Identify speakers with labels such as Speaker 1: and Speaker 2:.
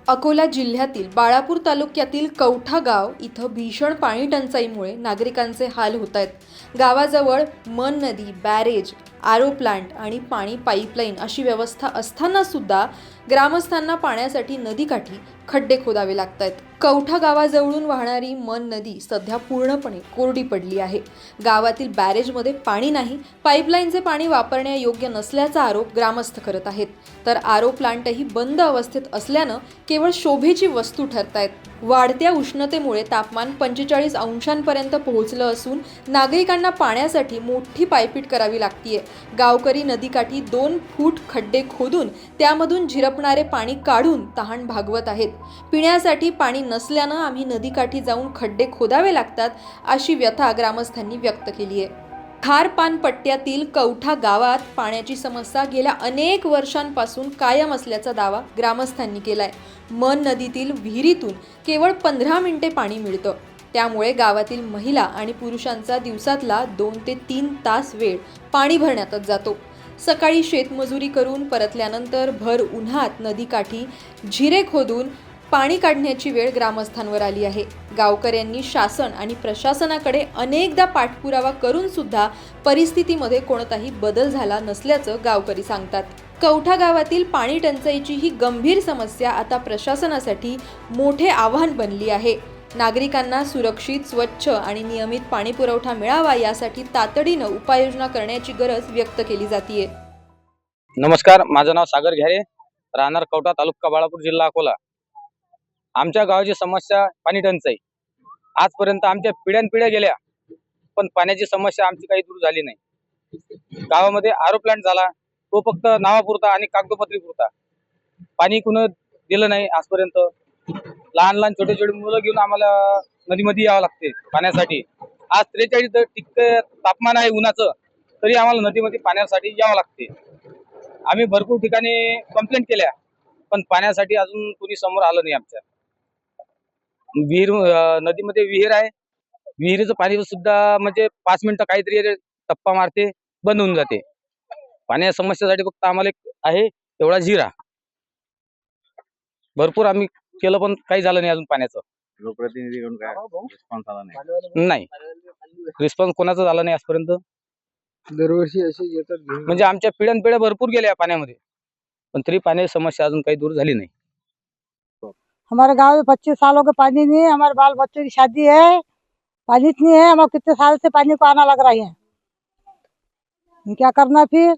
Speaker 1: अकोला जिल्ह्यातील बाळापूर तालुक्यातील कवठा गाव इथं भीषण पाणी टंचाईमुळे नागरिकांचे हाल होत आहेत। गावाजवळ मन नदी, बॅरेज, आरो प्लांट आणि पाणी पाईपलाईन अशी व्यवस्था असताना सुद्धा ग्रामस्थांना पाण्यासाठी नदीकाठी खड्डे खोदावे लागत आहेत। कवठा गावाजवळून वाहणारी मन नदी सध्या पूर्णपणे कोरडी पडली आहे। गावातील बॅरेजमध्ये पाणी नाही, पाईपलाईनचे पाणी वापरण्यायोग्य नसल्याचा आरोप ग्रामस्थ करत आहेत। तर आरो प्लांटही बंद अवस्थेत असल्यानं केवळ शोभेची वस्तू ठरतायत। वाढत्या उष्णतेमुळे तापमान 45 अंशांपर्यंत पोहोचलं असून नागरिकांना पाण्यासाठी मोठी पायपीट करावी लागतीये। गावकरी नदीकाठी 2 फूट खड्डे खोदून त्यामधून झिरपणारे पाणी काढून तहान भागवत आहेत। पिण्यासाठी पाणी नसल्यानं आम्ही नदीकाठी जाऊन खड्डे खोदावे लागतात अशी व्यथा ग्रामस्थांनी व्यक्त केली आहे। खारपान पट्ट्यातील कवठा गावात पाण्याची समस्या गेल्या अनेक वर्षांपासून कायम असल्याचा दावा ग्रामस्थांनी केलाय। मन नदीतील विहिरीतून केवळ 15 मिनिटे पाणी मिळतं, त्यामुळे गावातील महिला आणि पुरुषांचा दिवसातला 2 ते 3 तास वेळ पाणी भरण्यातच जातो। सकाळी शेतमजुरी करून परतल्यानंतर भर उन्हात नदीकाठी झिरे खोदून पाणी काढण्याची वेळ ग्रामस्थांवर आली आहे। गावकऱ्यांनी शासन आणि प्रशासनाकडे अनेकदा पाठपुरावा करून सुद्धा परिस्थितीमध्ये कोणताही बदल झाला नसल्याचं गावकरी सांगतात। कवठा गावातील पाणी टंचाईची ही गंभीर समस्या आता प्रशासनासाठी मोठे आव्हान बनली आहे। नागरिकांना सुरक्षित, स्वच्छ आणि नियमित पाणी पुरवठा मिळावा यासाठी तातडीनं उपाययोजना करण्याची गरज व्यक्त केली जाते।
Speaker 2: नमस्कार, माझं नाव सागर घ्यारे, राहणार कवठा, तालुका बाळापूर, जिल्हा अकोला। आमच्या गावाची समस्या पाणी टंचाई। आजपर्यंत आमच्या पिढ्यानपिढ्या गेल्या, पण पाण्याची समस्या आमची काही दूर झाली नाही। गावामध्ये आरो प्लांट झाला, तो फक्त नावापुरता आणि कागदोपत्री पुरता। पाणी कुणं दिलं नाही आजपर्यंत। लहान लहान छोटे छोटे मुलं घेऊन आम्हाला नदीमध्ये यावं लागते पाण्यासाठी। आज 43 तापमान आहे उन्हाचं, तरी आम्हाला नदीमध्ये पाण्यासाठी यावं लागते। आम्ही भरपूर ठिकाणी कंप्लेंट केल्या, पण पाण्यासाठी अजून कोणी समोर आलं नाही। आमच्या नदीमध्ये विहीर आहे, विहिरीचं पाणी सुद्धा म्हणजे 5 मिनिटं काहीतरी टप्पा मारते, बंद होऊन जाते। पाण्याच्या समस्येसाठी फक्त आम्हाला एक आहे तेवढा जिरा। भरपूर आम्ही केलं, पण काही झालं नाही अजून पाण्याचं।
Speaker 3: लोकप्रतिनिधीकडून काय रिस्पॉन्स आला नाही?
Speaker 2: नाही, रिस्पॉन्स कोणाचा झाला नाही आजपर्यंत।
Speaker 3: दरवर्षी असे येतात
Speaker 2: म्हणजे आमच्या पिढ्यानपिढ्या भरपूर गेल्या पाण्यामध्ये, पण तरी पाण्याची समस्या अजून काही दूर झाली नहीं।
Speaker 4: हमारे गांव में 25 सालों के पानी नहीं है। हमारे बाल बच्चों की शादी है, पानी नहीं है। हमारे कितने साल से पानी को आना लग रहा है, क्या करना फिर?